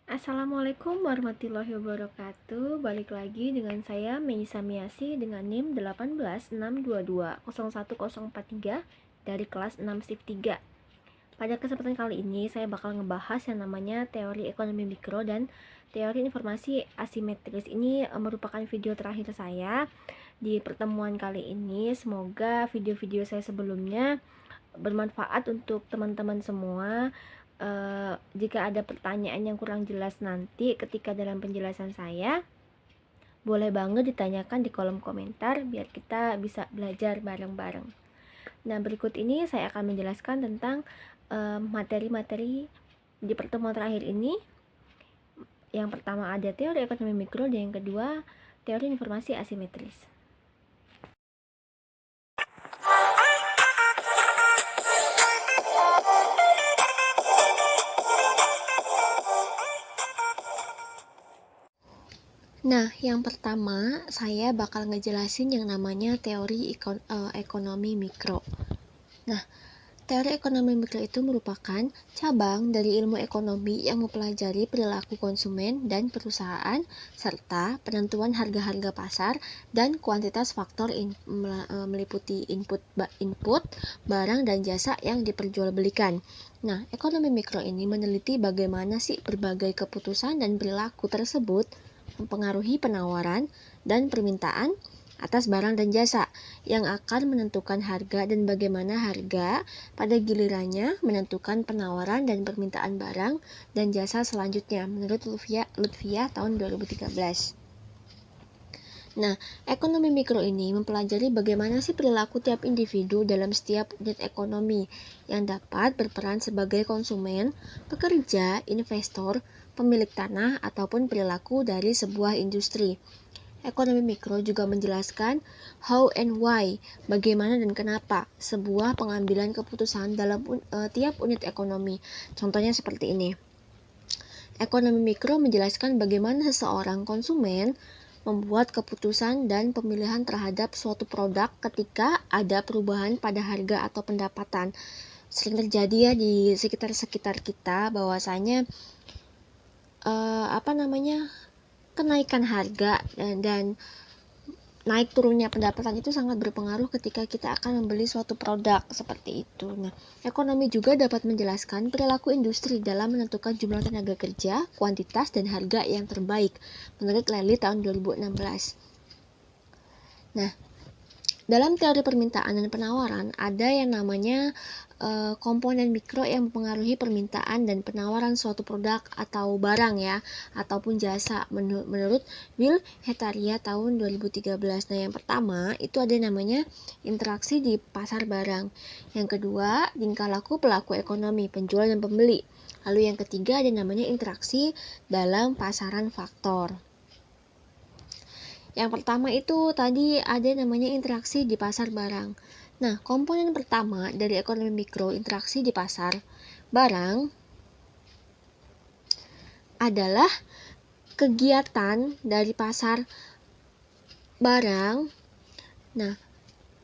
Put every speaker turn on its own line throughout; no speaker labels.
Assalamualaikum warahmatullahi wabarakatuh. Balik lagi dengan saya Meisa Miasi dengan NIM 186220143 dari kelas 6 Shift 3. Pada kesempatan kali ini saya bakal ngebahas yang namanya teori ekonomi mikro dan teori informasi asimetris. Ini merupakan video terakhir saya di pertemuan kali ini. Semoga video-video saya sebelumnya bermanfaat untuk teman-teman semua. Jika ada pertanyaan yang kurang jelas nanti ketika dalam penjelasan saya, boleh banget ditanyakan di kolom komentar biar kita bisa belajar bareng-bareng. Nah, berikut ini saya akan menjelaskan tentang materi-materi di pertemuan terakhir ini. Yang pertama ada teori ekonomi mikro dan yang kedua teori informasi asimetris. Nah, yang pertama saya bakal ngejelasin yang namanya teori ekonomi mikro. Nah, teori ekonomi mikro itu merupakan cabang dari ilmu ekonomi yang mempelajari perilaku konsumen dan perusahaan serta penentuan harga-harga pasar dan kuantitas faktor meliputi input, barang dan jasa yang diperjualbelikan. Nah, ekonomi mikro ini meneliti bagaimana sih berbagai keputusan dan perilaku tersebut mempengaruhi penawaran dan permintaan atas barang dan jasa yang akan menentukan harga dan bagaimana harga pada gilirannya menentukan penawaran dan permintaan barang dan jasa selanjutnya menurut Lutfia tahun 2013. Nah, ekonomi mikro ini mempelajari bagaimana sih perilaku tiap individu dalam setiap unit ekonomi yang dapat berperan sebagai konsumen, pekerja, investor, pemilik tanah, ataupun perilaku dari sebuah industri. Ekonomi mikro juga menjelaskan how and why, bagaimana dan kenapa sebuah pengambilan keputusan dalam tiap unit ekonomi. Contohnya seperti ini. Ekonomi mikro menjelaskan bagaimana seseorang konsumen membuat keputusan dan pemilihan terhadap suatu produk ketika ada perubahan pada harga atau pendapatan. Sering terjadi ya di sekitar-sekitar kita bahwasanya kenaikan harga dan naik turunnya pendapatan itu sangat berpengaruh ketika kita akan membeli suatu produk seperti itu. Nah, ekonomi juga dapat menjelaskan perilaku industri dalam menentukan jumlah tenaga kerja, kuantitas, dan harga yang terbaik menurut Lely tahun 2016. Nah, dalam teori permintaan dan penawaran ada yang namanya komponen mikro yang mempengaruhi permintaan dan penawaran suatu produk atau barang ya, ataupun jasa menurut Will Hetaria tahun 2013. Nah, yang pertama itu ada namanya interaksi di pasar barang. Yang kedua, tingkah laku pelaku ekonomi, penjual dan pembeli. Lalu yang ketiga ada namanya interaksi dalam pasaran faktor. Yang pertama itu tadi ada namanya interaksi di pasar barang. Nah, komponen pertama dari ekonomi mikro interaksi di pasar barang adalah kegiatan dari pasar barang. Nah,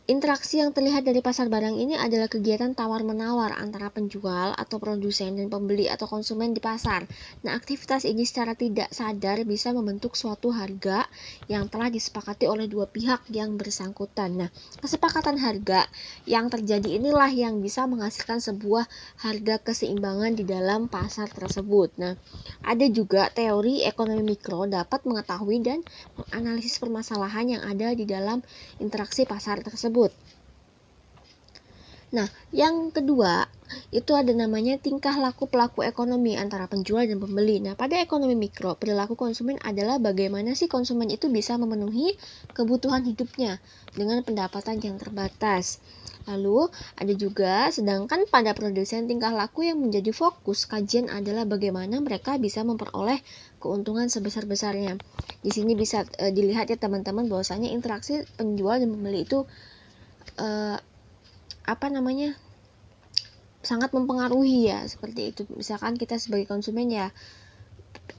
interaksi yang terlihat dari pasar barang ini adalah kegiatan tawar-menawar antara penjual atau produsen dan pembeli atau konsumen di pasar. Nah, aktivitas ini secara tidak sadar bisa membentuk suatu harga yang telah disepakati oleh dua pihak yang bersangkutan. Nah, kesepakatan harga yang terjadi inilah yang bisa menghasilkan sebuah harga keseimbangan di dalam pasar tersebut. Nah, ada juga teori ekonomi mikro dapat mengetahui dan menganalisis permasalahan yang ada di dalam interaksi pasar tersebut. Nah, yang kedua itu ada namanya tingkah laku pelaku ekonomi antara penjual dan pembeli. Nah, pada ekonomi mikro, perilaku konsumen adalah bagaimana sih konsumen itu bisa memenuhi kebutuhan hidupnya dengan pendapatan yang terbatas. Lalu, ada juga sedangkan pada produsen tingkah laku yang menjadi fokus kajian adalah bagaimana mereka bisa memperoleh keuntungan sebesar-besarnya. Di sini bisa dilihat ya teman-teman bahwasanya interaksi penjual dan pembeli itu sangat mempengaruhi ya, seperti itu. Misalkan kita sebagai konsumen ya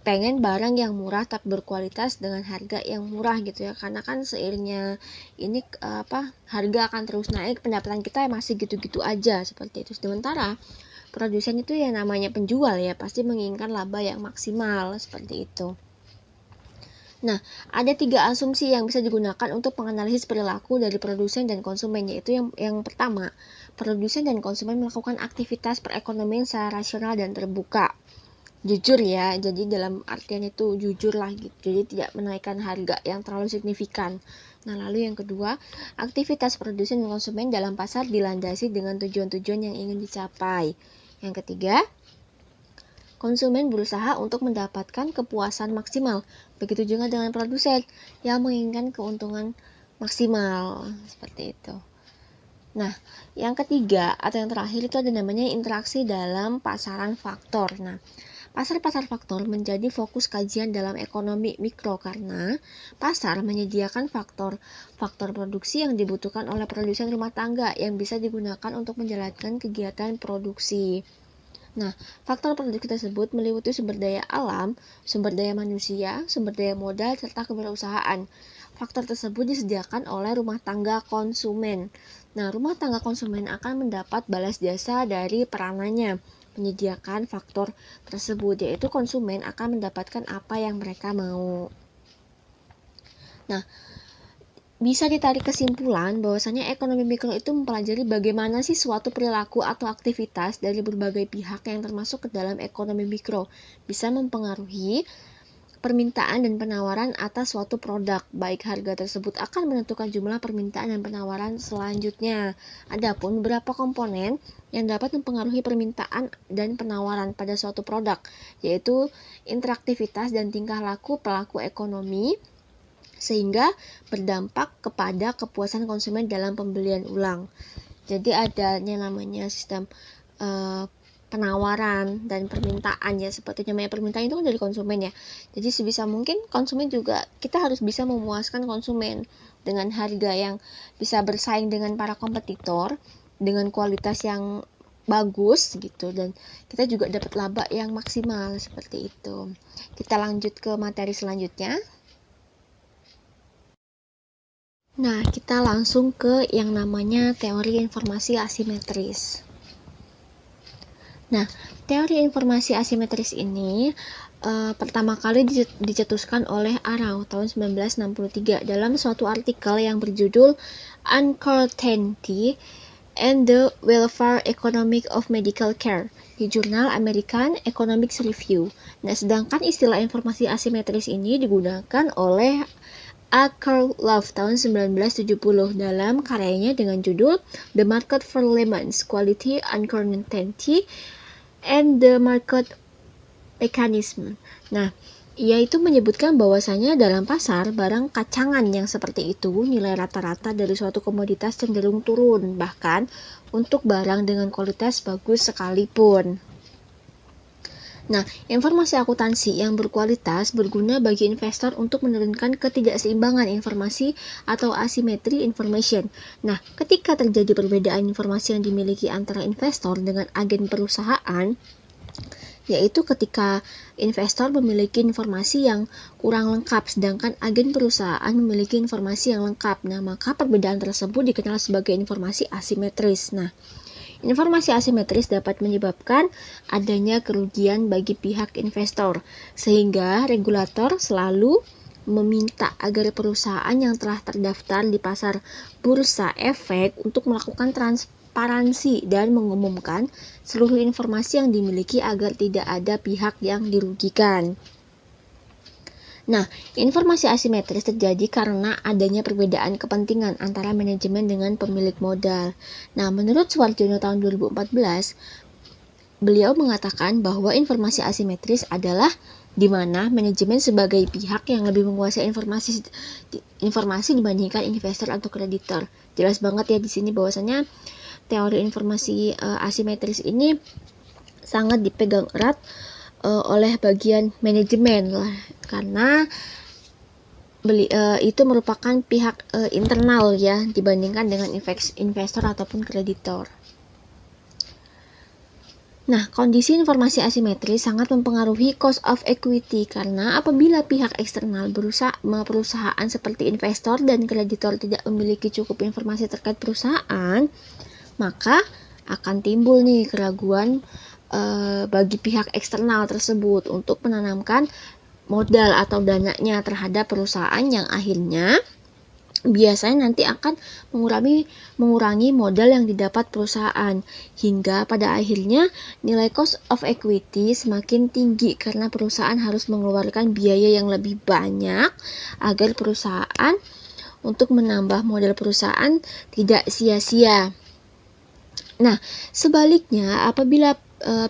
pengen barang yang murah tapi berkualitas dengan harga yang murah gitu ya, karena kan seiringnya ini harga akan terus naik, pendapatan kita masih gitu-gitu aja seperti itu. Sementara produsen itu ya namanya penjual ya, pasti menginginkan laba yang maksimal seperti itu. Nah, ada 3 asumsi yang bisa digunakan untuk menganalisis perilaku dari produsen dan konsumen, yaitu yang pertama, produsen dan konsumen melakukan aktivitas perekonomian secara rasional dan terbuka. Jujur ya, jadi dalam artian itu jujur lah gitu, jadi tidak menaikkan harga yang terlalu signifikan. Nah, lalu yang kedua, aktivitas produsen dan konsumen dalam pasar dilandasi dengan tujuan-tujuan yang ingin dicapai. Yang ketiga, konsumen berusaha untuk mendapatkan kepuasan maksimal. Begitu juga dengan produsen yang menginginkan keuntungan maksimal, seperti itu. Nah, yang ketiga atau yang terakhir itu ada namanya interaksi dalam pasaran faktor. Nah, pasar-pasar faktor menjadi fokus kajian dalam ekonomi mikro karena pasar menyediakan faktor produksi yang dibutuhkan oleh produsen rumah tangga yang bisa digunakan untuk menjalankan kegiatan produksi. Nah, faktor produksi tersebut meliputi sumber daya alam, sumber daya manusia, sumber daya modal, serta kewirausahaan. Faktor tersebut disediakan oleh rumah tangga konsumen. Nah, rumah tangga konsumen akan mendapat balas jasa dari peranannya menyediakan faktor tersebut, yaitu konsumen akan mendapatkan apa yang mereka mau. Nah, bisa ditarik kesimpulan bahwasanya ekonomi mikro itu mempelajari bagaimana sih suatu perilaku atau aktivitas dari berbagai pihak yang termasuk ke dalam ekonomi mikro bisa mempengaruhi permintaan dan penawaran atas suatu produk, baik harga tersebut akan menentukan jumlah permintaan dan penawaran selanjutnya. Adapun beberapa komponen yang dapat mempengaruhi permintaan dan penawaran pada suatu produk, yaitu interaktivitas dan tingkah laku pelaku ekonomi, sehingga berdampak kepada kepuasan konsumen dalam pembelian ulang. Jadi adanya namanya sistem penawaran dan permintaan ya, seperti namanya permintaan itu kan dari konsumen ya. Jadi sebisa mungkin konsumen juga, kita harus bisa memuaskan konsumen dengan harga yang bisa bersaing dengan para kompetitor dengan kualitas yang bagus gitu, dan kita juga dapat laba yang maksimal seperti itu. Kita lanjut ke materi selanjutnya. Nah, kita langsung ke yang namanya teori informasi asimetris. Nah, teori informasi asimetris ini pertama kali dicetuskan oleh Arrow tahun 1963 dalam suatu artikel yang berjudul Uncertainty and the Welfare Economic of Medical Care di jurnal American Economics Review. Nah, sedangkan istilah informasi asimetris ini digunakan oleh Akerlof tahun 1970 dalam karyanya dengan judul The Market for Lemons, Quality, Uncertainty, and the Market Mechanism. Nah, ia itu menyebutkan bahwasanya dalam pasar barang kacangan yang seperti itu nilai rata-rata dari suatu komoditas cenderung turun, bahkan untuk barang dengan kualitas bagus sekalipun. Nah, informasi akuntansi yang berkualitas berguna bagi investor untuk menurunkan ketidakseimbangan informasi atau asymmetry information. Nah, ketika terjadi perbedaan informasi yang dimiliki antara investor dengan agen perusahaan, yaitu ketika investor memiliki informasi yang kurang lengkap sedangkan agen perusahaan memiliki informasi yang lengkap. Nah, maka perbedaan tersebut dikenal sebagai informasi asimetris. Nah, informasi asimetris dapat menyebabkan adanya kerugian bagi pihak investor, sehingga regulator selalu meminta agar perusahaan yang telah terdaftar di pasar bursa efek untuk melakukan transparansi dan mengumumkan seluruh informasi yang dimiliki agar tidak ada pihak yang dirugikan. Nah, informasi asimetris terjadi karena adanya perbedaan kepentingan antara manajemen dengan pemilik modal. Nah, menurut Suwarjono tahun 2014, beliau mengatakan bahwa informasi asimetris adalah di mana manajemen sebagai pihak yang lebih menguasai informasi dibandingkan investor atau kreditor. Jelas banget ya di sini bahwasanya teori informasi asimetris ini sangat dipegang erat oleh bagian manajemen lah, karena itu merupakan pihak internal ya dibandingkan dengan investor ataupun kreditor. Nah, kondisi informasi asimetris sangat mempengaruhi cost of equity karena apabila pihak eksternal perusahaan seperti investor dan kreditor tidak memiliki cukup informasi terkait perusahaan, maka akan timbul nih keraguan bagi pihak eksternal tersebut untuk menanamkan modal atau dananya terhadap perusahaan yang akhirnya biasanya nanti akan mengurangi modal yang didapat perusahaan, hingga pada akhirnya nilai cost of equity semakin tinggi karena perusahaan harus mengeluarkan biaya yang lebih banyak agar perusahaan untuk menambah modal perusahaan tidak sia-sia. Nah, sebaliknya apabila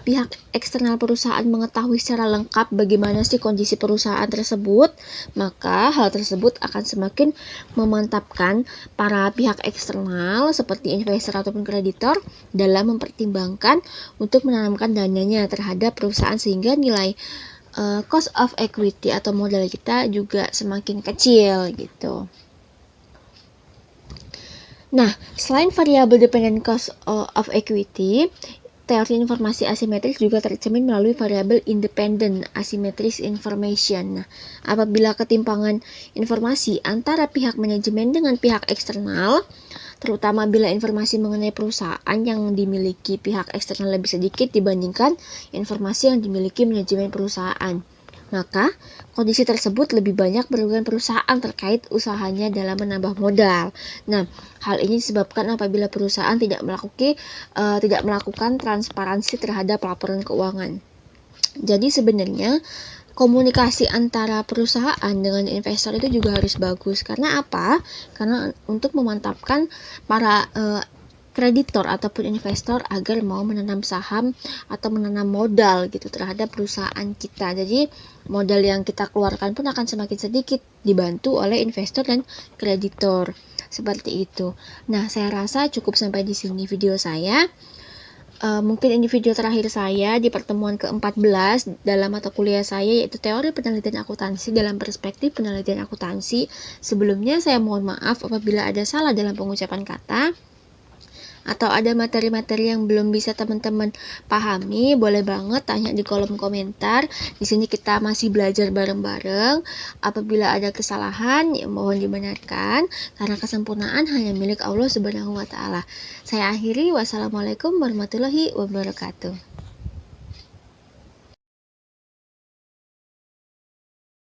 pihak eksternal perusahaan mengetahui secara lengkap bagaimana sih kondisi perusahaan tersebut, maka hal tersebut akan semakin memantapkan para pihak eksternal seperti investor ataupun kreditor dalam mempertimbangkan untuk menanamkan dananya terhadap perusahaan, sehingga nilai cost of equity atau modal kita juga semakin kecil gitu. Nah, selain variabel dependent cost of equity, teori informasi asimetris juga tercermin melalui variabel independent asymmetric information. Nah, apabila ketimpangan informasi antara pihak manajemen dengan pihak eksternal, terutama bila informasi mengenai perusahaan yang dimiliki pihak eksternal lebih sedikit dibandingkan informasi yang dimiliki manajemen perusahaan, maka kondisi tersebut lebih banyak merugikan perusahaan terkait usahanya dalam menambah modal. Nah, hal ini disebabkan apabila perusahaan tidak melakukan transparansi terhadap laporan keuangan. Jadi sebenarnya komunikasi antara perusahaan dengan investor itu juga harus bagus. Karena apa? Karena untuk memantapkan para kreditor ataupun investor agar mau menanam saham atau menanam modal gitu terhadap perusahaan kita. Jadi modal yang kita keluarkan pun akan semakin sedikit dibantu oleh investor dan kreditor. Seperti itu. Nah, saya rasa cukup sampai di sini video saya. Mungkin ini video terakhir saya di pertemuan ke-14 dalam mata kuliah saya, yaitu teori penelitian akuntansi dalam perspektif penelitian akuntansi. Sebelumnya saya mohon maaf apabila ada salah dalam pengucapan kata atau ada materi-materi yang belum bisa teman-teman pahami, boleh banget tanya di kolom komentar. Di sini kita masih belajar bareng-bareng. Apabila ada kesalahan, ya mohon dibenarkan karena kesempurnaan hanya milik Allah Subhanahu wa taala. Saya akhiri, wassalamualaikum warahmatullahi wabarakatuh.